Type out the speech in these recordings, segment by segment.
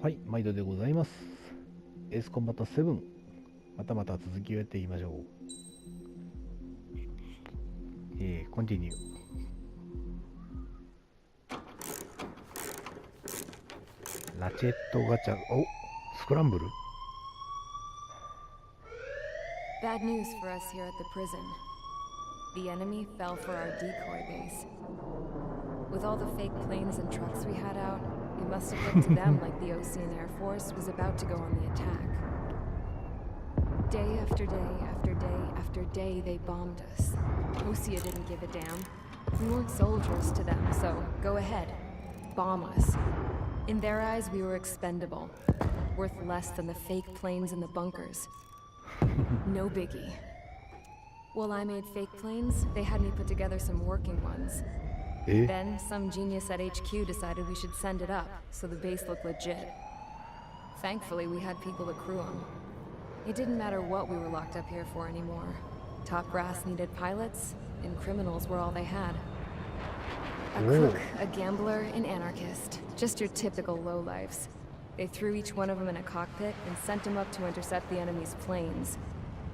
はい、毎度でございます。エースコンバット7、またまた続きをやっていきましょう。コンティニュー。ラチェットガチャ、お、スクランブル Bad news for us here at the prison. The enemy fell for our decoy base. With all the fake planes and trucks we had out, it must have looked to them like the Ocean Air Force was about to go on the attack. Day after day after day after day, they bombed us. Osea didn't give a damn. We weren't soldiers to them, so go ahead. Bomb us. In their eyes, we were expendable. Worth less than the fake planes in the bunkers. No biggie. While I made fake planes, they had me put together some working ones. Then, some genius at HQ decided we should send it up, so the base looked legit. Thankfully, we had people to crew them. It didn't matter what we were locked up here for anymore. Top brass needed pilots, and criminals were all they had. A crook, a gambler, an anarchist. Just your typical lowlifes. They threw each one of them in a cockpit and sent them up to intercept the enemy's planes.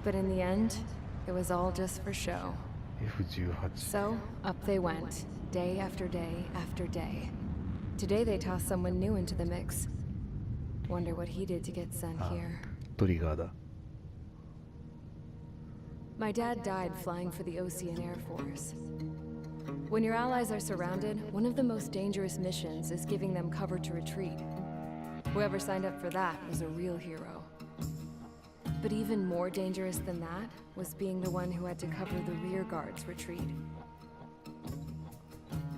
But in the end, it was all just for show. F18. So, up they went, day after day after day. Today they tossed someone new into the mix. Wonder what he did to get sent here. トリガーだ。My dad died flying for the Ocean Air Force. When your allies are surrounded, one of the most dangerous missions is giving them cover to retreat. Whoever signed up for that was a real hero. But even more dangerous than that was being the one who had to cover the rear guard's retreat.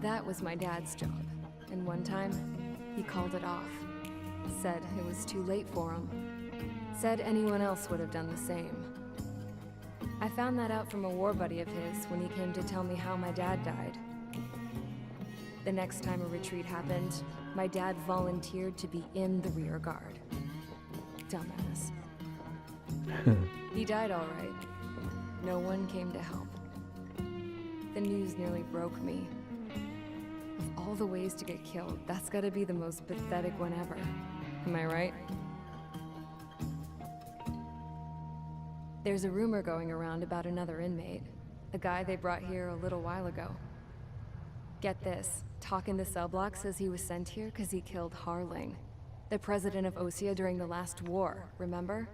That was my dad's job, and one time, he called it off. Said it was too late for him. Said anyone else would have done the same. I found that out from a war buddy of his when he came to tell me how my dad died. The next time a retreat happened, my dad volunteered to be in the rear guard. Dumbass. He died all right. No one came to help. The news nearly broke me. Of all the ways to get killed, that's gotta be the most pathetic one ever. Am I right? There's a rumor going around about another inmate. A guy they brought here a little while ago. Get this, Talk in the cell block says he was sent here because he killed Harling, the president of Osea during the last war, remember?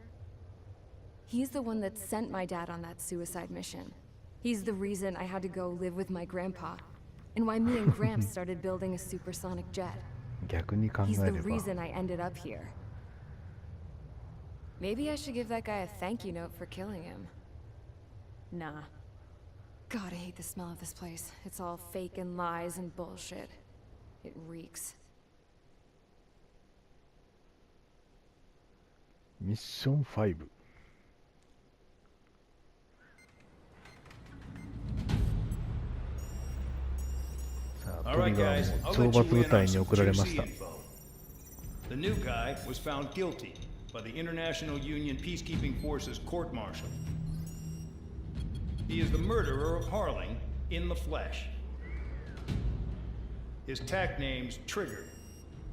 He's the one that sent my dad on that suicide mission. He's the reason I had to go live with my grandpa, and why me and Gramps started building a supersonic jet. He's the reason I ended up here. Maybe I should give that guy a thank you note for killing him. Nah. God, I hate the smell of this place. It's all fake and lies and bullshit. It reeks. Mission 5. All right, guys, I'll let you in on some juicy info. The new guy was found guilty by the International Union Peacekeeping Forces court-martial. He is the murderer of Harling in the flesh. His TAC name's Trigger.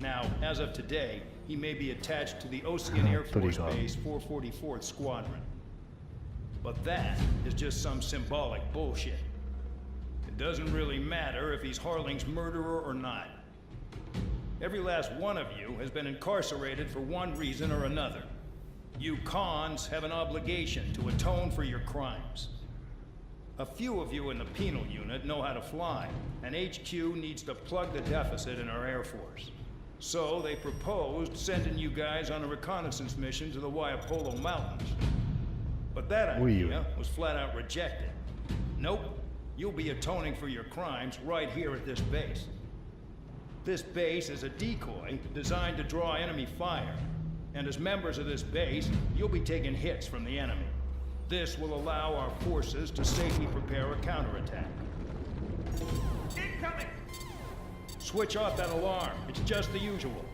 Now, as of today, he may be attached to the Ocean Air Force Base 444th Squadron. But that is just some symbolic bullshit. It doesn't really matter if he's Harling's murderer or not. Every last one of you has been incarcerated for one reason or another. You cons have an obligation to atone for your crimes. A few of you in the penal unit know how to fly, and HQ needs to plug the deficit in our Air Force. So they proposed sending you guys on a reconnaissance mission to the Waiapolo Mountains. But that idea was flat out rejected. Nope, you'll be atoning for your crimes right here at this base. This base is a decoy designed to draw enemy fire. And as members of this base, you'll be taking hits from the enemy. This will allow our forces to safely prepare a counterattack. Incoming! Switch off that alarm. It's just the usual.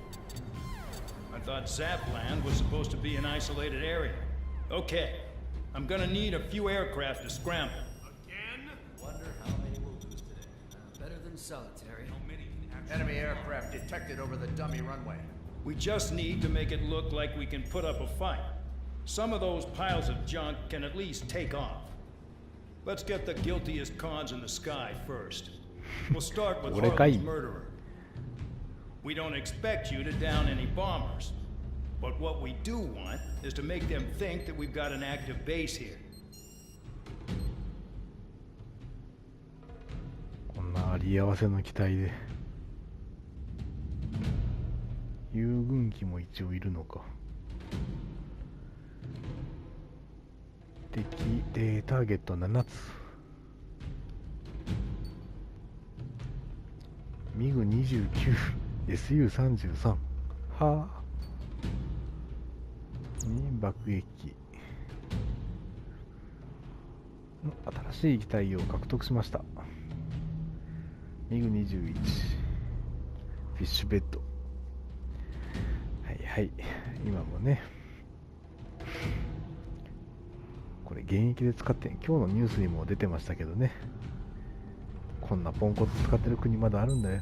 I thought Zapland was supposed to be an isolated area. Okay. I'm gonna need a few aircraft to scramble. Again? Wonder how many we'll lose today. Better than solitary. How many can actually... Enemy aircraft detected over the dummy runway. We just need to make it look like we can put up a fight. Some of those piles of junk can at least take off. Let's get the guiltiest cons in the sky first. We'll start with Harlan's murderer. We don't expect you to down any bombers. But what we do want is to make them think that we've got an active base here. こんなあり合わせの機体で遊軍機も一応いるのか。敵でターゲット7つ。ミグ29 SU33 はあに爆撃機の新しい機体を獲得しました。ミグ21フィッシュベッド。はいはい、今もねこれ現役で使って、今日のニュースにも出てましたけどね、こんなポンコツ使ってる国まだあるんだよ。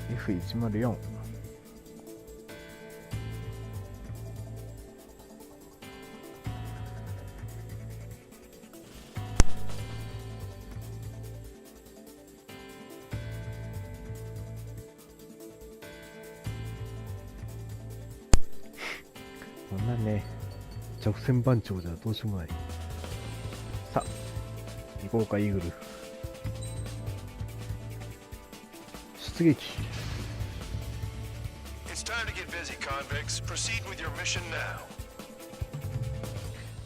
F104 こんなね直線番長じゃどうしようもない。さあ行こうかイーグル出撃。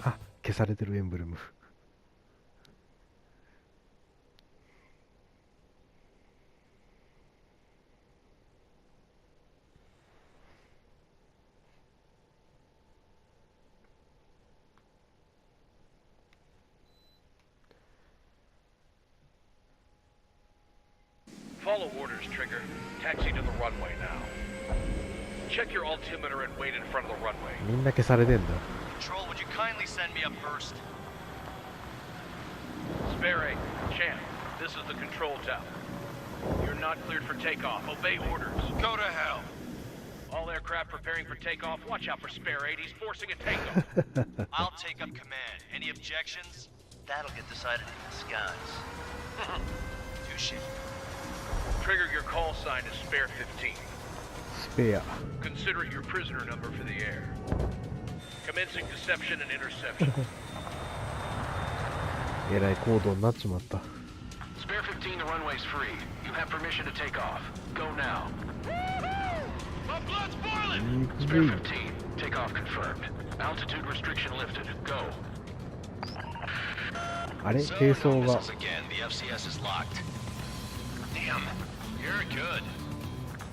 あ、消されてるエンブレム。Follow orders, Trigger. Taxi to the runway now. Check your altimeter and wait in front of the runway. みんな消されてんだ。 Control, would you kindly send me up first? Spare 8, Champ, this is the control tower. You're not cleared for takeoff. Obey orders. Go to hell. All aircraft preparing for takeoff. Watch out for Spare 8. He's forcing a takeoff. I'll take up command. Any objections? That'll get decided in the skies. Touche. Trigger, your call sign is Spare 15. スペア。 Consider it your prisoner number for the air. Commencing deception and interception. えらい行動になっちまった。 Spare 15, the runway's free. You have permission to take off. Go now. My blood's boiling! Spare 15, takeoff confirmed. Altitude restriction lifted. Go. あれ軽装が。 The FCS is locked. Damn, you're good.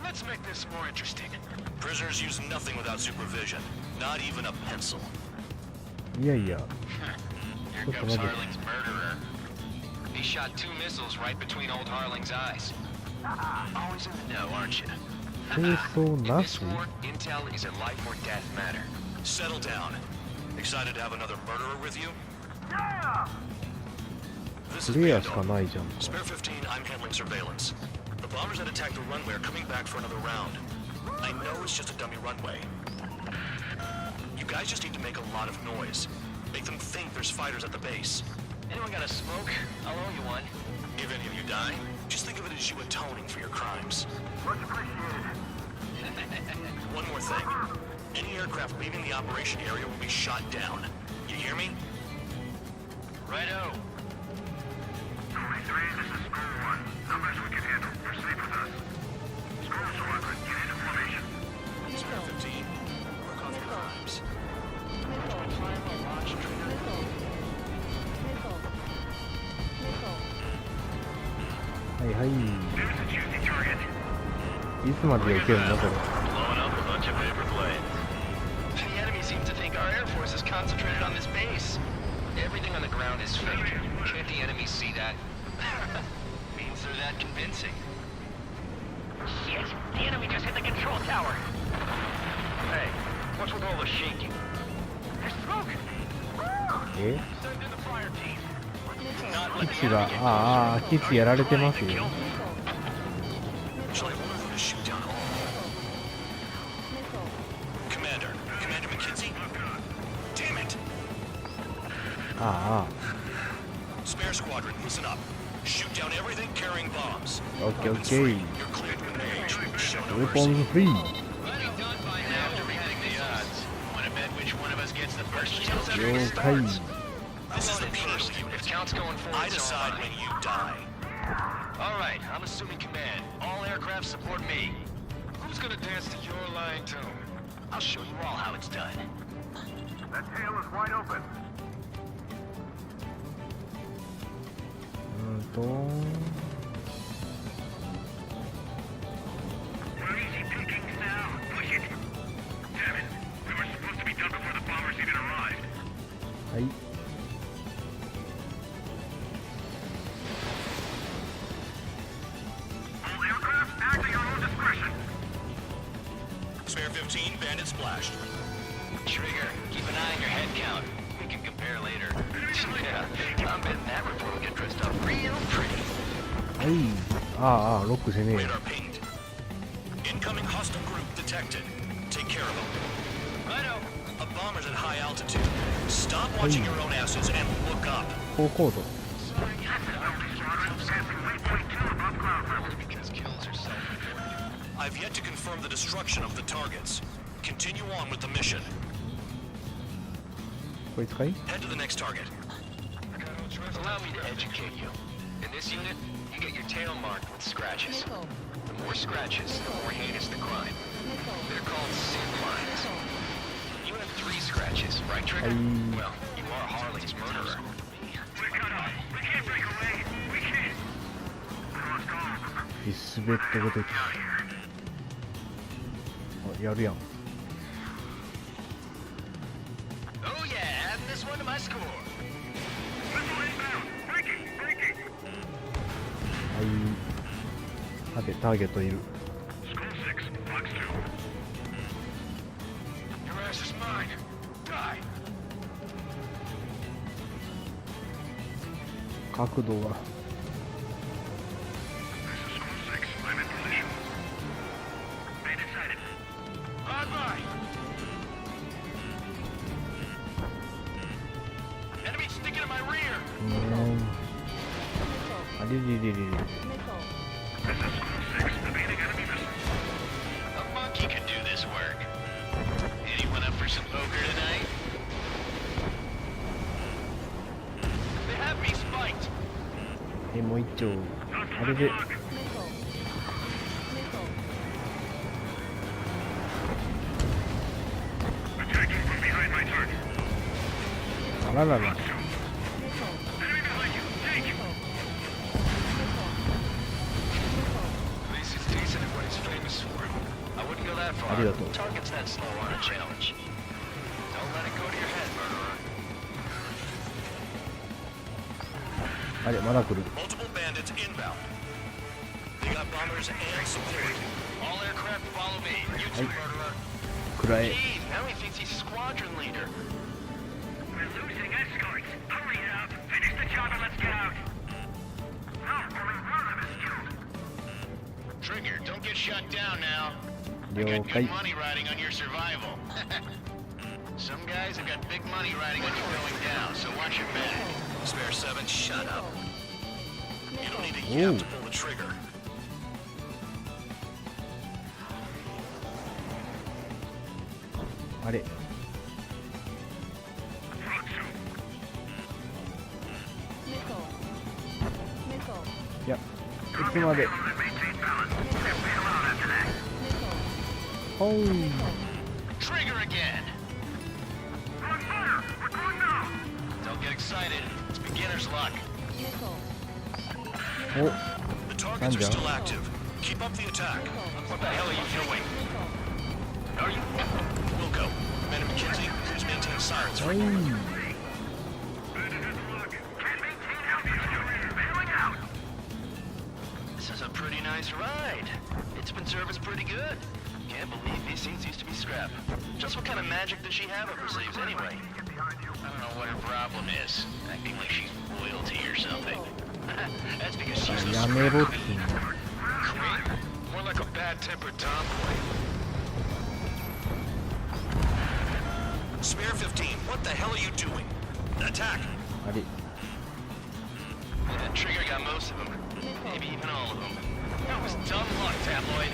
Let's make this more interesting. Prisoners use nothing without supervision. Not even a pencil. いやいや。 Here comes Harling's murderer. He shot 2 missiles right between old Harling's eyes. Always in the know, aren't you? 軽装 In な this し war, intel is a life or death matter. Settle down. Excited to have another murderer with you? Yeah! This is レアしか Bandol. ないじゃん。 Spare 15, I'm handling surveillance. The bombers that attacked the runway are coming back for another round. I know it's just a dummy runway. You guys just need to make a lot of noise. Make them think there's fighters at the base. Anyone got a smoke? I'll owe you one. If any of you die, just think of it as you atoning for your crimes. Much appreciated. One more thing. Any aircraft leaving the operation area will be shot down. You hear me? Righto. 23, this is School 1. How much we can handle? Proceed with us. School Squadron, get into formation. Spare 15, work on your crimes.はいはい。 There's a juicy target. いつまで避けるのこれ。Blowing up a bunch of concentrated on this base. Everything on the ground is fake. Can't the enemies see that? Means they're that convincing. Shit! The enemy just hit the control tower! Hey, what's with all the shaking? There's smoke! え Send in the fire team.基地が、基地やられてますよ。 Shall I order them to shoot down all? Commander McKinsey? Damn it! Spare squadron, listen up. Shoot down everything carrying bombs. オッケーオッ Weapons ケ free. ー。 You're cleared to engage. Show ウ no ェポ mercy. ンフリー。 After we had the odds, wanna bet which one of us gets the first kills 了 after we 解。 start? This is the first If unit. count's going forward, I decide when you die. Alright, I'm assuming command. All aircraft support me. Who's gonna dance to your line tune? I'll show you all how it's done. That tail is wide open. と We're easy pickings now. Push it. Damn it. We were supposed to be done before the bombers even arrived. はい。 All aircraft, act at your own discretion. Spare 15, bandit splashed. Trigger, keep an eye on your head count. We can compare later. Yeah, I'm betting that report will get dressed up real pretty. はい。ロックせねえよ。 Radar pinged. Incoming hostile group detected. Take care of them. Righto. A bomber's at high altitude. Stop watching your own asses and look up. 高高度。 Because kills are self-reported. I've yet to confirm the destruction of the targets. Continue on with the mission. こいつかい？ Head to the next target. Allow me to educate you. In this unit, you get your tail marked with scratches. The more scratches, the more heinous the crime. They're called sin lines. You have 3 scratches, right, Trigger? Well, you are Harley's murderer. We cut off. We can't break away. We can't. Let's go. フィッシュベッドごとき。あ、やるやん。 Oh yeah, adding this one to my score. Missile inbound. Breaking. Breaking. はい。さて、ターゲットいる。 School 6. Box 2. Your ass is mine. Die. 角度が。 This is School 6. I'm in position. Bandit sighted. Bye-bye. Enemy sticking in my rear. あれれれれれ。 This is School 6. Evading enemy missile. A monkey could do this work. Anyone up for some poker tonight? They have me spiked. もう一丁。あれで。 Attacking from behind my target. あららら。 Enemy behind you. Take him. At least he's decent at what he's famous for. I wouldn't go that far. Arigato. Targets that slow on a challenge. Don't let it go to your head, murderer. あれ、まだ来る。 Multiple bandits inbound. They got bombers and support. All aircraft follow me. You too, murderer. くらえ。 Gee, now he thinks he's squadron leader. We're losing escorts. Hurry it up. Finish the job and let's get out. No, only one of them is killed. Trigger, don't get shut down now. I 了 got 解 good。money riding on your survival. Some guys have got big money riding on you going down, so watch your back. Spare 7, shut up. You don't need to Ooh. yap to pull the trigger. あれ。 Front two. いや、いつまで。 Maintain balance. We'll bail out after that. ほい。 Trigger again. On fire. We're going now. Don't get excited. It's beginner's luck. お、 The targets are Gotcha. still active. Keep up the attack. What the hell are you doing? Are you? We'll go. Commander McKenzie, who's maintaining sirens for はい。 This is a pretty nice ride. It's been serviced pretty good. Can't believe these seats used to be scrap. Just what kind of magic does she have up her sleeves anyway? I don't know what her problem is. Acting like she's royalty or something. That's because she's the やめろって。 queen. More like a bad-tempered tomboy. Spare 15, what the hell are you doing? Attack! あれ。 That trigger got most of them. Maybe even all of them. That was dumb luck, Tabloid.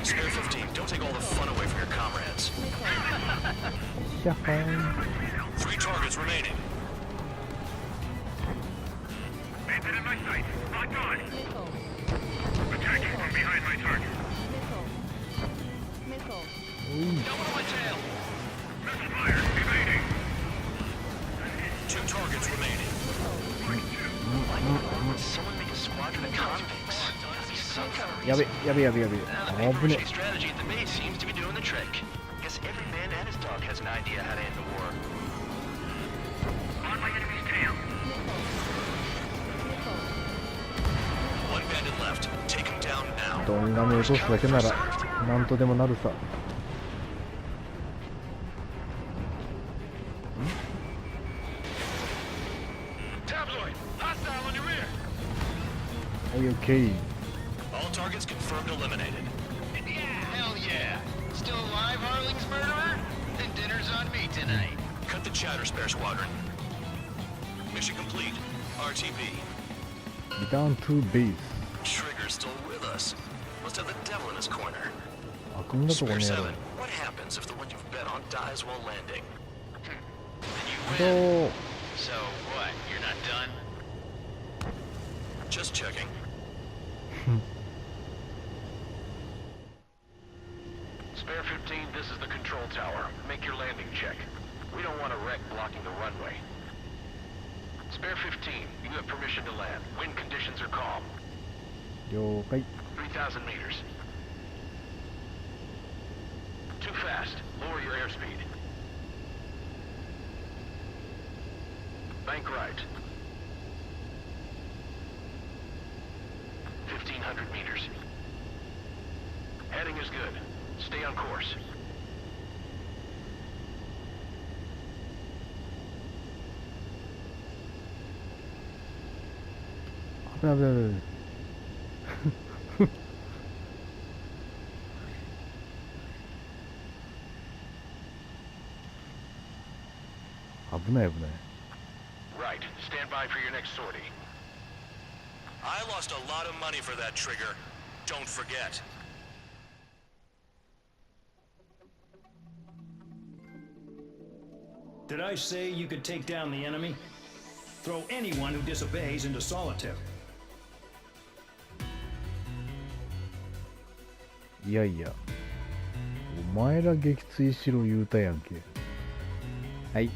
Spare 15, don't take all the fun away from your comrades. ひゃはー 3 targets remaining. Bandit in my sight. Locked on. Attacking from behind my target. Double my tail. Missile fire. Evading. 2 targets remaining. Someone make a squadron of convicts. That'd be so fun. やべやべやべやべ。 Now, the 危 paper ね chase strategy at the base seems to be doing the trick. Guess every man and his dog has an idea how to end the war. On my enemy's tail. 1 bandit left. Take him down now. ドンガメ落とすだけならなんとでもなるさ。 Tabloid, hostile on your rear. はい、オッケー。 All targets confirmed eliminated. Hell yeah. Still alive, Harling's murderer? Then dinner's on me tonight. Cut the chatter, Spare Squadron. Mission complete. RTB. リターントゥーベー Trigger's still with us. Must have the devil in his corner. ス。悪夢だとこ Spare の野 7, 郎。 what happens if the one you've bet on dies while landing? Then you ど win. う So what? You're not done? Just checking. Spare 15, this is the control tower. Make your landing check. We don't want a wreck blocking the runway. Spare 15, you have permission to land. Wind conditions are calm. 了解。 3,000 meters. Too fast. Lower your airspeed. Bank right. 1,500 meters. Heading is good. Stay on course. 危ない危ない危ない。危ない危ない。 Right. Stand by for your next sortie. I lost a lot of money for that trigger. Don't forget. Did I say you could take down the enemy? Throw anyone who disobeys into solitary. いやいや。お前ら撃墜しろ言うたやんけ。はい。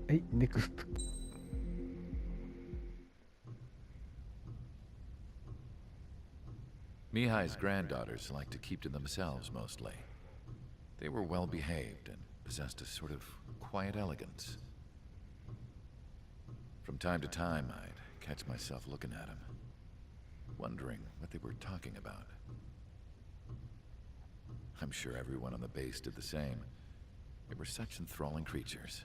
はい、ネクスト。 Mihai's granddaughters liked to keep to themselves mostly. They were well behaved and possessed a sort of quiet elegance. From time to time, I'd catch myself looking at them, wondering what they were talking about. I'm sure everyone on the base did the same. They were such enthralling creatures.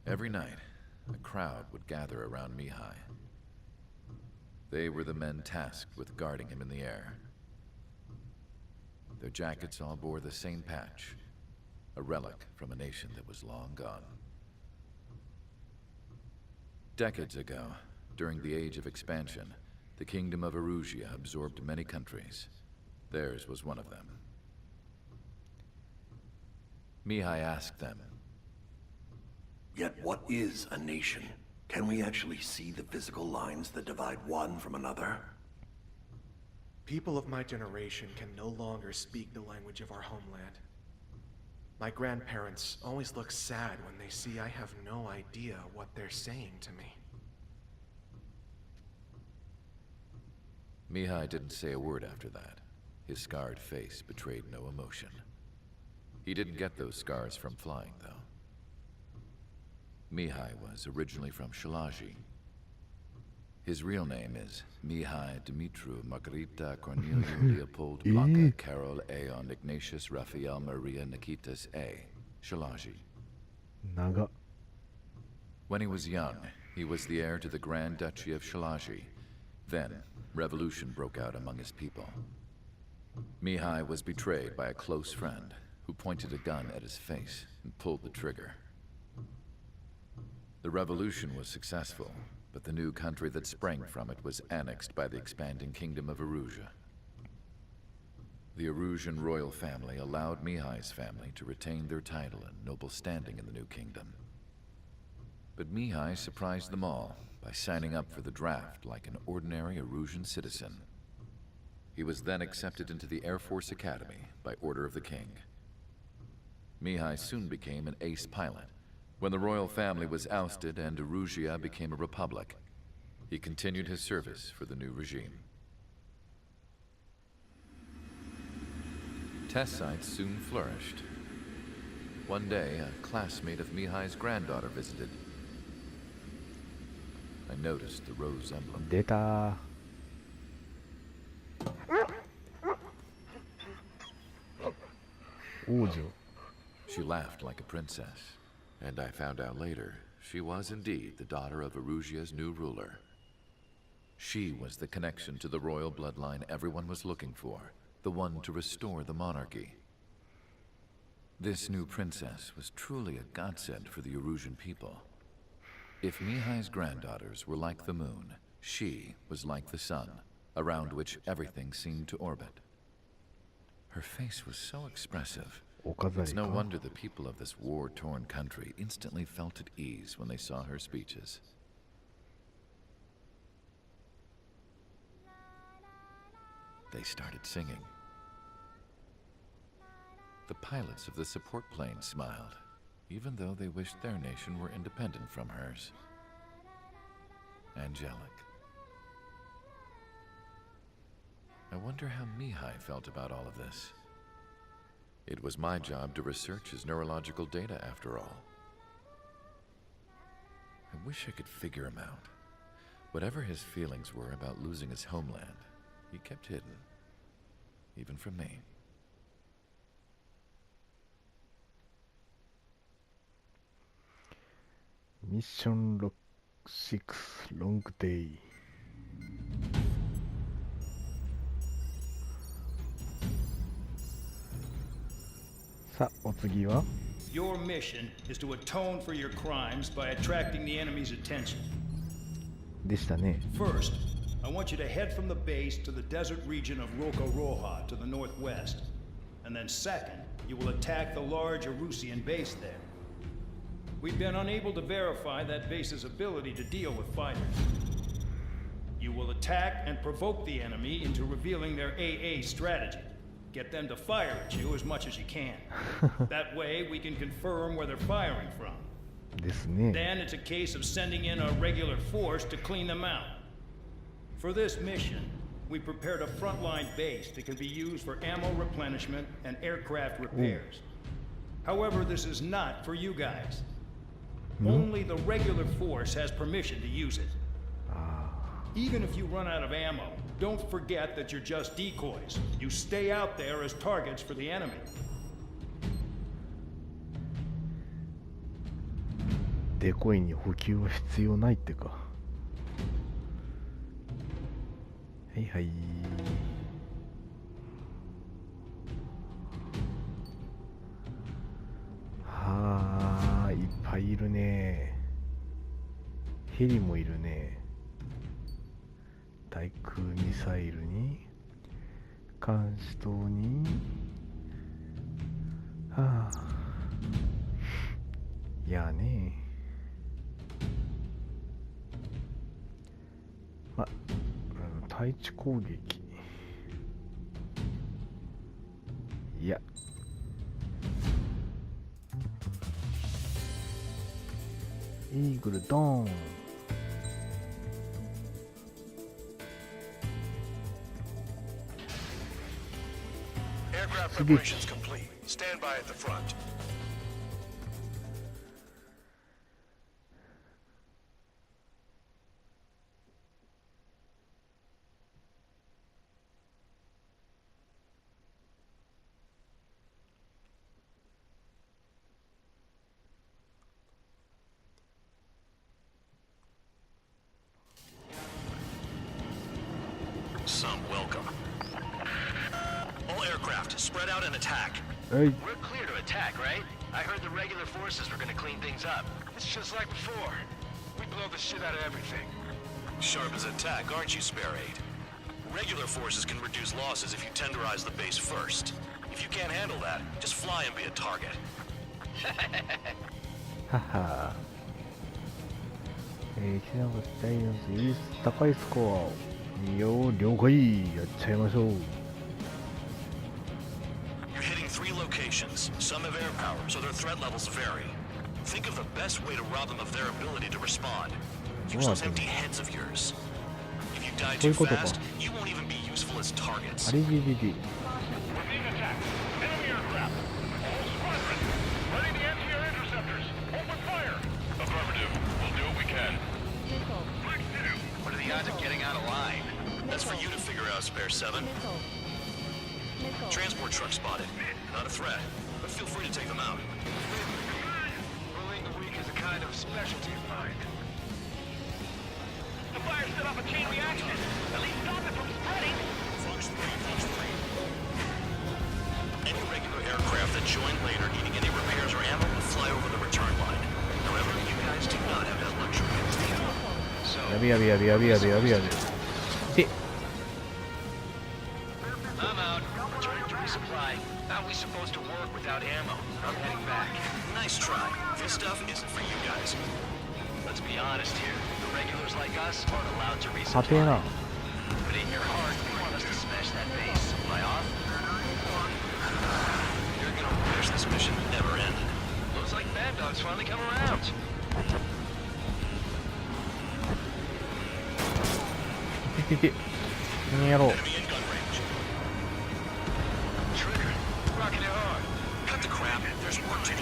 Every night, a crowd would gather around Mihai. They were the men tasked with guarding him in the air. Their jackets all bore the same patch, a relic from a nation that was long gone. Decades ago, during the Age of Expansion, the Kingdom of Erusia absorbed many countries. Theirs was one of them. Mihai asked them, Yet what is a nation? Can we actually see the physical lines that divide one from another? People of my generation can no longer speak the language of our homeland. My grandparents always look sad when they see I have no idea what they're saying to me. Mihai didn't say a word after that. His scarred face betrayed no emotion. He didn't get those scars from flying, though. Mihai was originally from Shalaji. His real name is Mihai Dimitru Margarita Corneliu Leopold Maka Carol Aeon Ignatius Raphael Maria Nikitas A. Shalaji. 長っ。 When he was young, he was the heir to the Grand Duchy of Shalaji. Then, revolution broke out among his people. Mihai was betrayed by a close friend who pointed a gun at his face and pulled the trigger. The revolution was successful, but the new country that sprang from it was annexed by the expanding kingdom of Erusea. The Erusian royal family allowed Mihai's family to retain their title and noble standing in the new kingdom. But Mihai surprised them all by signing up for the draft like an ordinary Erusian citizen. He was then accepted into the Air Force Academy by order of the king. Mihai soon became an ace pilot. When the royal family was ousted and Erusea became a republic, he continued his service for the new regime. Test sites soon flourished. One day, a classmate of Mihai's granddaughter visited. I noticed the rose emblem. 出た。王女。 She laughed like a princess, and I found out later she was indeed the daughter of Erusea's new ruler. She was the connection to the royal bloodline everyone was looking for, the one to restore the monarchy. This new princess was truly a godsend for the Erusian people. If Mihai's granddaughters were like the moon, she was like the sun, around which everything seemed to orbit. Her face was so expressive. It's no wonder the people of this war-torn country instantly felt at ease when they saw her speeches. They started singing. The pilots of the support plane smiled, even though they wished their nation were independent from hers. Angelic. I wonder how Mihai felt about all of this. It was my job to research his neurological data, after all. I wish I could figure him out. Whatever his feelings were about losing his homeland, he kept hidden, even from me. Mission Log 6 Long Day. さあ、お次は Your mission is to atone for your crimes by attracting the enemy's attention. でしたね。 First, I want you to head from the base to the desert region of Roca-Roja to the northwest. And then second, you will attack the large Erusian base there. We've been unable to verify that base's ability to deal with fighters. You will attack and provoke the enemy into revealing their AA strategy. Get them to fire at you as much as you can. That way, we can confirm where they're firing from. ですね。 Then it's a case of sending in a regular force to clean them out. For this mission, we prepared a frontline base that can be used for ammo replenishment and aircraft repairs. However, this is not for you guys. Only the regular force has permission to use it. Even if you run out of ammo, don't forget that you're just decoys. You stay out there as targets for the enemy. デコイに補給は必要ないってか。はいはい。はあ、いっぱいいるね。ヘリもいるね。対空ミサイルに監視塔にはあいやねま対地攻撃いやイーグルドーン preparations complete. Stand by at the front. Some welcome. All aircraft, spread out and attack. Hey. We're clear to attack, right? I heard the regular forces were gonna clean things up. It's just like before. We blow the shit out of everything. Sharp as a tack, aren't you, Spare 8? Regular forces can reduce losses if you tenderize the base first. If you can't handle that, just fly and be a target. はは機能が期待の高いスコアをいいよ了解やっちゃいましょう You're hitting 3 locations. Some have air power, so their threat levels vary. Think of the best way to rob them of their ability to respond. Use those empty heads of yours. If you die too fast, you won't even be useful as targets. ありじじじ We're being attacked. Enemy aircraft. Whole squadron. Ready the anti-air interceptors. Open fire. Affirmative. We'll do what we can. What are the odds of getting out of line? That's for you to figure out, Spare 7. Transport truck spotted. Not a threat, but feel free to take them out. Bullying the weak is a kind of specialty of mine. The fire set off a chain reaction. At least stop it from spreading. Fox 3, Fox 3. Any regular aircraft that join later needing any repairs or ammo will fly over the return line. However, you guys do not have that luxury. So, やべやべやべやべやべやべやべで I'm out. Returning to resupply. How are we supposed to work without ammo? I'm heading back. Nice try. This stuff isn't for you guys. Let's be honest here. The regulars like us aren't allowed to はてえ resupply. な But in your heart, you want us to smash that base. Am I off? You're gonna wish this mission never ended. Looks like Bad Dog's finally come around. ててて何やろう Enemy in gun range. Trigger. Rocking it hard. Cut the crap. There's work to do.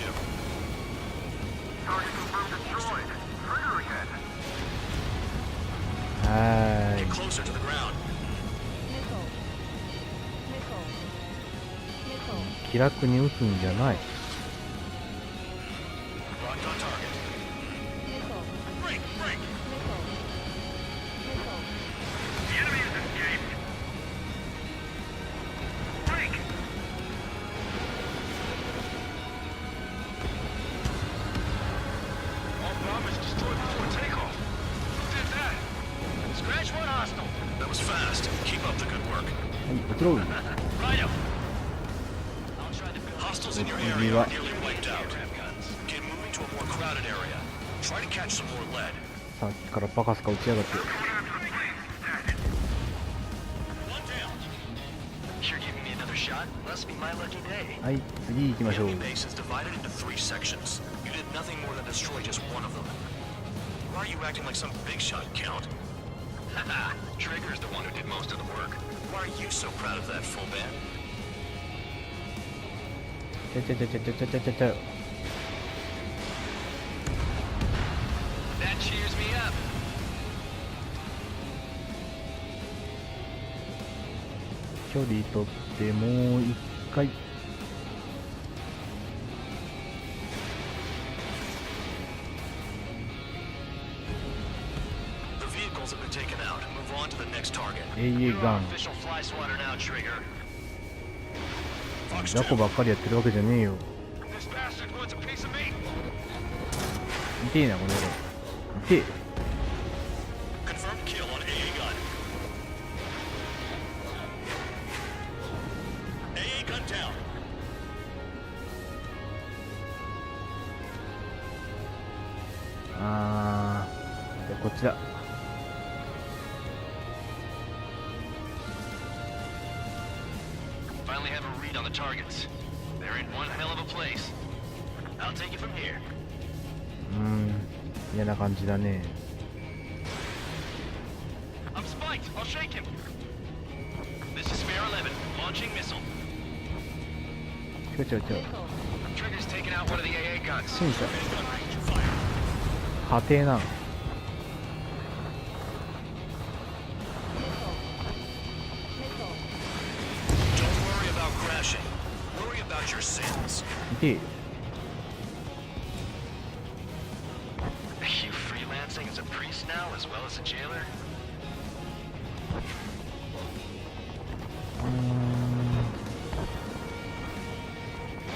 Target confirmed destroyed. Trigger again. はーい Get closer to the ground. 気楽に撃つんじゃない Locked on target. Break, break. The enemy has escaped. Break. All bombers destroyed before takeoff. Who did that? Scratch one hostile. That was fast. Keep up the good work. はい撃ちろ Righto. I'll try to build Hostiles in your Maybe area what? are nearly wiped out. Get moving to a more crowded area. Try to catch some more lead. さっきからバカスカ撃ちやがって One down. You're giving me another shot? Must be my lucky day. はい次行きま The しょう enemy base is divided into 3 sections. You did nothing more than destroy just one of them. Why are you acting like some big shot, Count? Haha. Trigger's the one who did most of the work. Why are you so proud of that, full band? ちゃちゃちゃちゃちゃちゃちゃちゃちゃ That cheers me up. 距離取ってもう一回 The vehicles have been taken out. Move on to the next target. AA ガン Official fly swatter now, Trigger. Fox 雑魚 2. ばっかりやってるわけじゃねえよ This bastard wants a piece of me. 痛えなこの野郎痛え Confirmed kill on AA gun. AA gun down. あーじゃあこっちだ Finally have a read on the targets. They're in one hell of a place. I'll take it from here. 嫌な感じだね I'm spiked. I'll shake him. This is Spare 11, launching missile. 違う違う違う。 Trigger's taking out one of the AA guns. 戦車。波程なの。 Don't worry about crashing. Worry about your sins. 痛えよ。 You freelancing as a priest now as well as a jailer?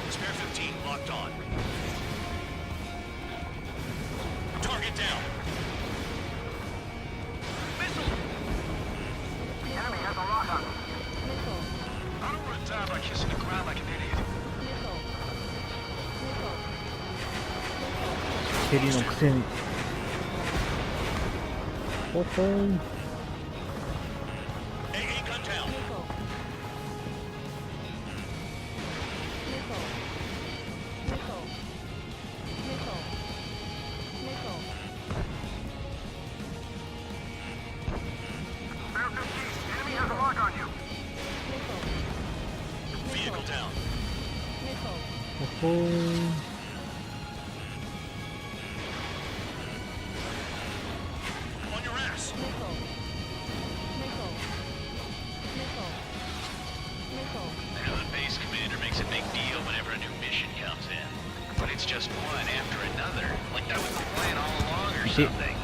Spare 15 locked on. Target down. The enemy has a lock on me. I don't want to die by kissing the ground like an idiot. 蹴りのくせに。ほほー。 AA gun down. Spare 15. The enemy has a lock on you. Vehicle down. ほほー。 On your ass. I know the base commander makes a big deal whenever a new mission comes in. But it's just one after another. Like that was the plan all along or something.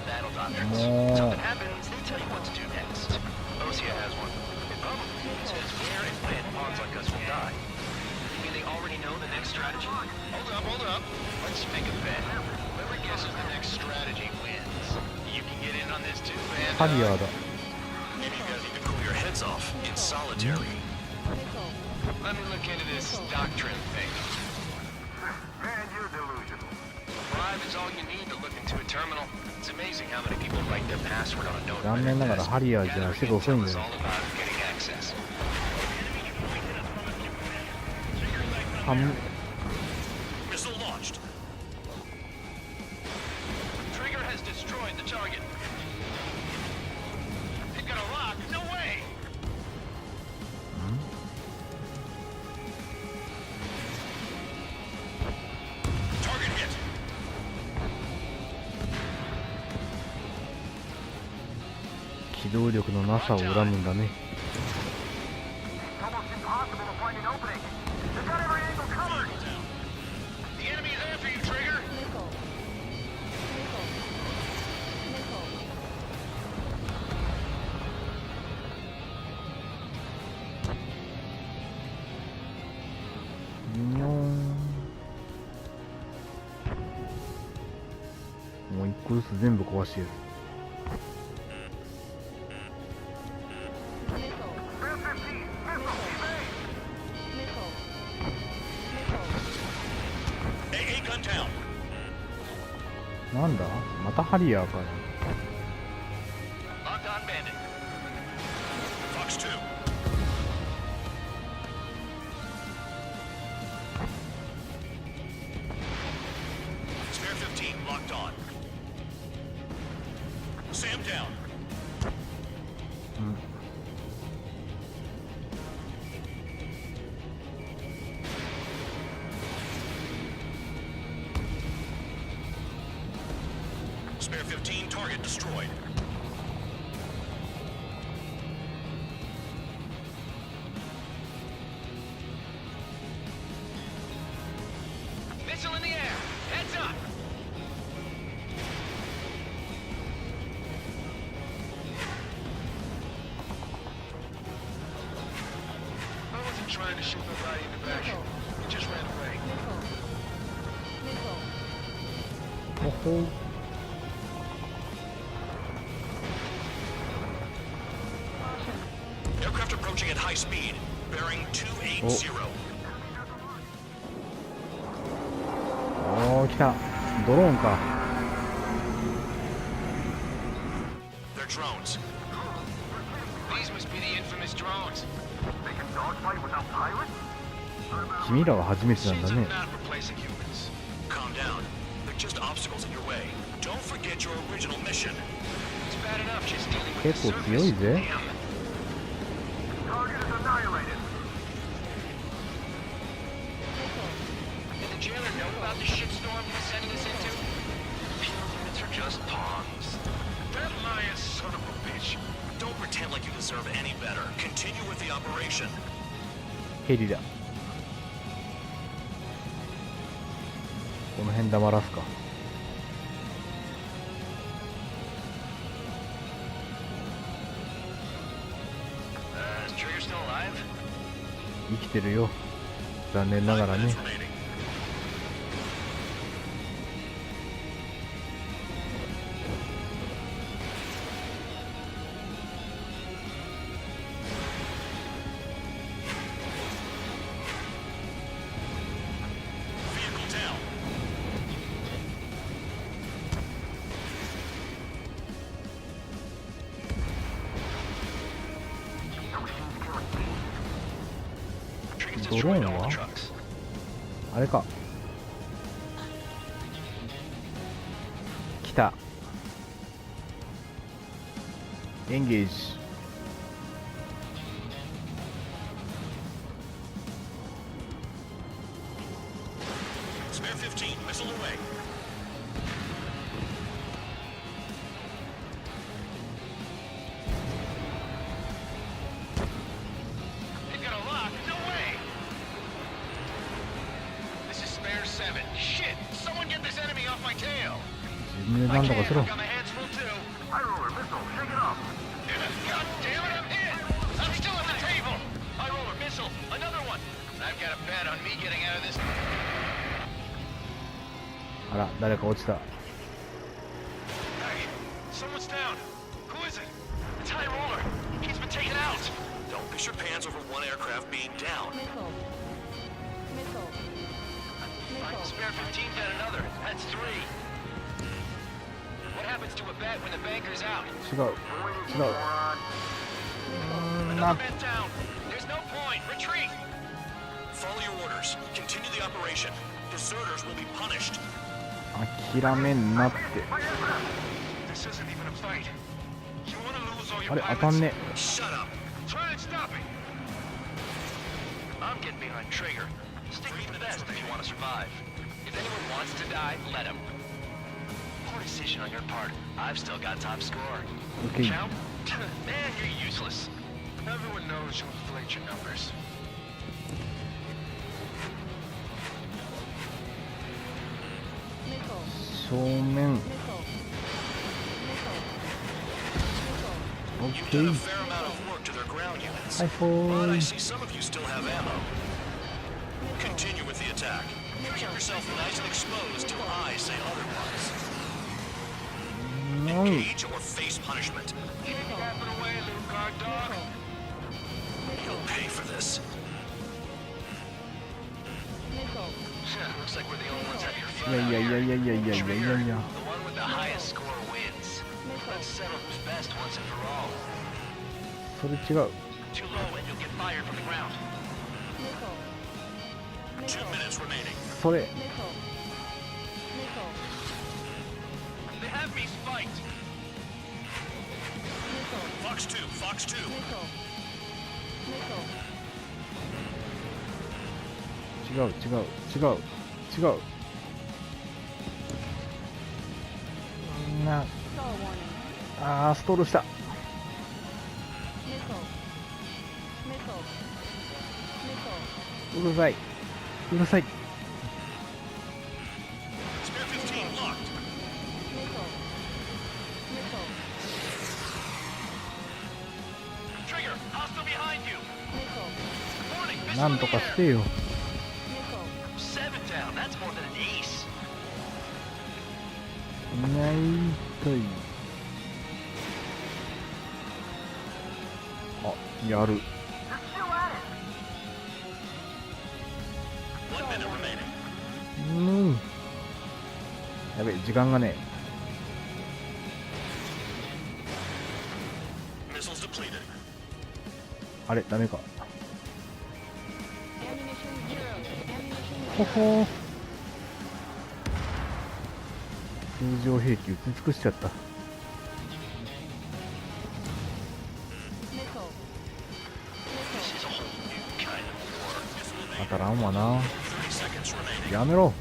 Battle doctrines. Something happens, they tell you what to do next. Osea has one. It probably says where and when pawns like us will die. You mean they already know the next strategy? Hold up. Let's make a bet. Whoever guesses the next strategy wins. You can get in on this too, man. ハリアーだ。 Maybe you guys need to cool your heads off in solitary. Let me look into this doctrine thing. And you're delusional. Bribe is all you need to look into a terminal. It's amazing how many people write their password on a note. 残念ながらハリアーじゃ結構遅いんだ It's よ all。about getting access. ハム。 Missile launched. Trigger has destroyed the target. They've got a lock. No way. Target hit. 機動力のなさを恨むんだね。 It's almost impossible to find an opening. They've got every angle covered. The enemy's after you, Trigger.もう一個ずつ全部壊してる。 Spare 15. Missile. Evade. AA gun down. なんだまたハリアーかよ。 Locked on bandit. Fox 2. Spare 15 locked on. Sam down. Spare 15 target destroyed. Missile in the air. Heads up. I wasn't trying to shoot nobody in the back. He just ran away. ほほー。 Aircraft approaching at high speed. Bearing 280. おー来た。ドローンか。 They're drones. These must be the infamous drones. They can dogfight without pilots? 君らは初めてなん Machines だ are ね。 not replacing humans. Calm down. They're just obstacles in your way. Don't forget your original mission. It's bad enough just dealing with 結 the 構強い surface. ぜ。 Damn. Target is annihilated. know about the shitstorm he's sending us into? Field units are just pawns. That lion son of a bitch. Don't pretend like you deserve any better. Continue with the operation. ヘリだ。この辺黙らすか。Is Trigger still alive? 生きてるよ。残念ながらね。 ドローンはあれか。来た。エンゲージ。Spare 15, missile away. They've got a lock. No way. This is Spare 7. Shit! Someone get this enemy off my tail. 自分で何とかしろ。 I've got my hands full too. High roller missile, shake it off. God damn it, I'm hit! I'm still at the table! High roller missile, another one! I've got a bet on me getting out of this. あら、誰か落ちた。 Hey, someone's down. Who is it? It's High Roller. He's been taken out. Don't piss your pants over one aircraft being down. Spare 15 got another. That's 3. What happens to a bet when the banker's out? 違う。違う。Another bet down. There's no point. Retreat. Follow your orders. Continue the operation. Deserters will be punished. 諦めんなって。 This isn't even a fight. You want to lose all あ your れ、当たんね。 Shut up. Try and stop it. I'm getting behind Trigger. Stick with the best if you want to survive. If anyone wants to die, let him. Poor decision on your part. I've still got top score. Okay. Chow? Man, you're useless. Everyone knows you inflate your numbers. 正面。オッ You've ケ done ー。 a fair amount of work to their ground units. はい、ほ But ー I い。 see some of you still have ammo. Continue with the attack. Keep yourself nice and exposed till I say otherwise. うん。 Engage or face punishment. Keep yapping away, little guard dog. You'll pay for this. Looks like we're the only ones having your い fun や out いやいや here. いやいやいやいやいやい Trigger, や。 the one with the highest score wins. Let's settle who's best once and for all. それ違う。 Too low and you'll get fired from the ground. 2 minutes remaining. それ。 They have me spiked. Fox 2, Fox 2. 違う違う違う違う。あー、ストールした。うるさい。うるさい。 Spare 15 locked. Trigger, hostile behind you. Warning, missile なん in と the か air. してよ。 7 down. That's more than an ace. いないといい。あ、やる。 You're still at it. 1 minute remaining. うん。やべえ、時間がね。 Missiles depleted. あれ、ダメか。ほほー。通常兵器撃ち尽くしちゃった。 This is a whole new kind of war. 当たらんわな。 30 seconds remaining. やめろ。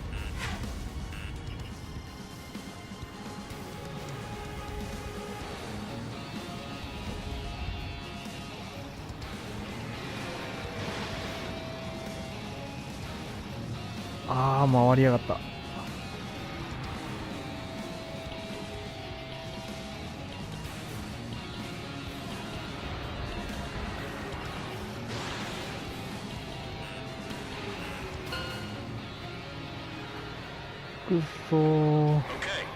ああ、回りやがった。くそー。 Okay,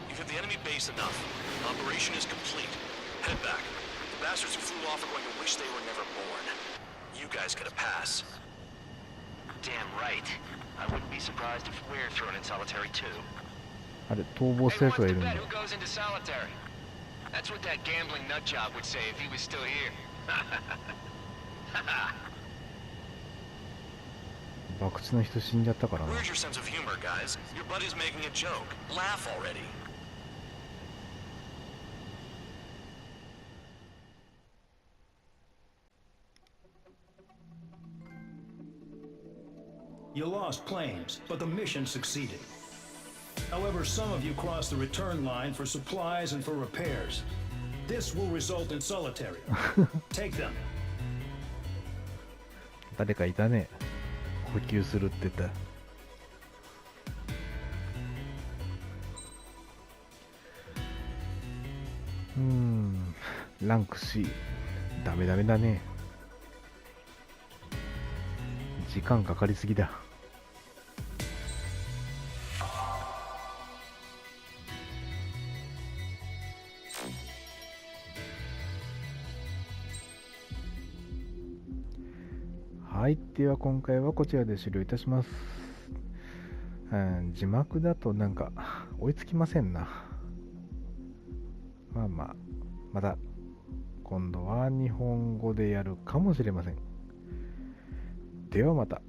you've hit the enemy base enough. Operation is complete. Head back. The bastards who flew off are going to wish they were never born. You guys get a pass. Damn right. I wouldn't be surprised if we're thrown in solitary too. あれ、逃亡したやつがいるんだ。 Who goes into solitary? That's what that gambling nut job would say if he was still here. 博打の人死んじゃったからな。 Where's your sense of humor, guys? Your buddy's making a joke. Laugh already. You lost planes, but the mission succeeded. However, some of you crossed the return line for supplies and for repairs. This will result in solitary. Take them. 誰かいたね。補給するって言った。ランク C。ダメだね。時間かかりすぎだ。はい、では今回はこちらで終了いたします。字幕だとなんか追いつきませんな。また今度は日本語でやるかもしれません。ではまた。